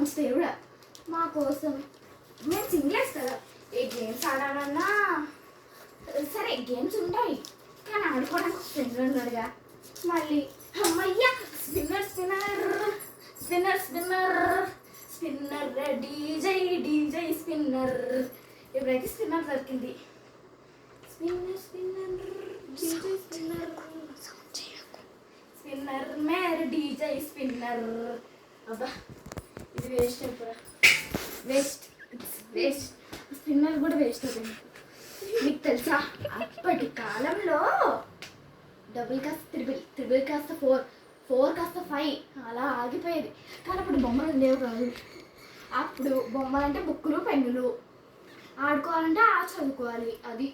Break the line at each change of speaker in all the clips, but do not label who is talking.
మంచి దేవుడా మా కోసం. మేము సింగిల్స్ కదా, ఏ గేమ్స్ ఆడాలన్నా సరే గేమ్స్ ఉంటాయి కానీ ఆడుకోవడానికి ఫ్రెండ్ ఉన్నాడుగా. మళ్ళీ అమ్మయ్య spinner spinner spinner spinner spinner DJ DJ spinner. ఎప్పుడైతే స్పిన్నర్ దొరికింది, spinner spinner DJ spinner spinner మేర డీజై స్పిన్నర్. అబ్బా ఇది వేస్ట్ అయిపోయా, వేస్ట్ వేస్ట్. స్పిన్నర్ కూడా వేస్ట్ అయిపోయింది. మీకు తెలుసా అప్పటి కాలంలో డబుల్ కాస్త త్రిబుల్, త్రిబుల్ కాస్త 4, 4 కాస్త 5 అలా ఆగిపోయేది. కానీ అప్పుడు బొమ్మలు ఉండేవి కాదు. అప్పుడు బొమ్మలు అంటే బుక్కులు పెన్నులు, ఆడుకోవాలంటే చదువుకోవాలి అది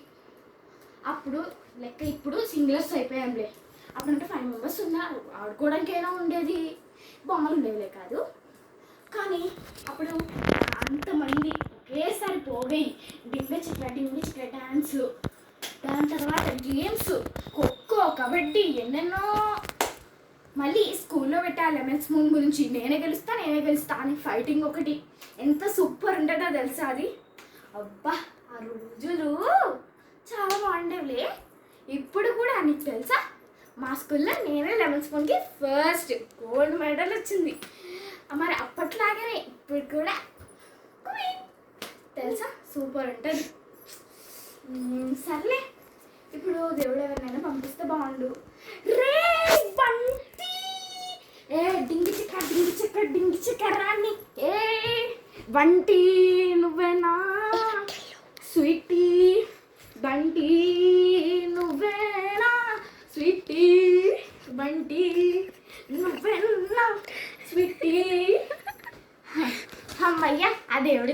అప్పుడు లెక్క. ఇప్పుడు సింగిలర్స్ అయిపోయాంలే. అప్పుడంటే 5 మెంబర్స్ ఉన్నారు, ఆడుకోవడానికైనా ఉండేది, బొమ్మలు ఉండేవిలే కాదు. కానీ అప్పుడు అంతమంది ఒకేసారి పోగయి డింగ చిక్క డ్యాన్స్, దాని తర్వాత గేమ్స్ ఖోఖో కబడ్డీ ఎన్నెన్నో. మళ్ళీ స్కూల్లో పెట్టా లెమన్ స్పూన్ గురించి, నేనే గెలుస్తా అని ఫైటింగ్ ఒకటి. ఎంత సూపర్ ఉంటుందో తెలుసా అది. అబ్బా ఆ రోజులు చాలా బాగుండేవిలే. ఇప్పుడు కూడా నీకు తెలుసా మా స్కూల్లో నేనే లెమన్ స్పూన్కి ఫస్ట్ గోల్డ్ మెడల్ వచ్చింది. మరి అప్పట్లాగానే ఇప్పుడు కూడా తెలుసా సూపర్ ఉంటుంది. సర్లే ఇప్పుడు దేవుడు ఎవరినైనా పంపిస్తే బాగుండు. రే బంటి, ఏ డింగి చిక్క రాణి, ఏ బంటి నువ్వేనా, స్వీటీ బంటి నువ్వేనా, స్వీటీ బంటి నువ్వేనా, స్వీటీ. అమ్మయ్య ఆ దేవుడికి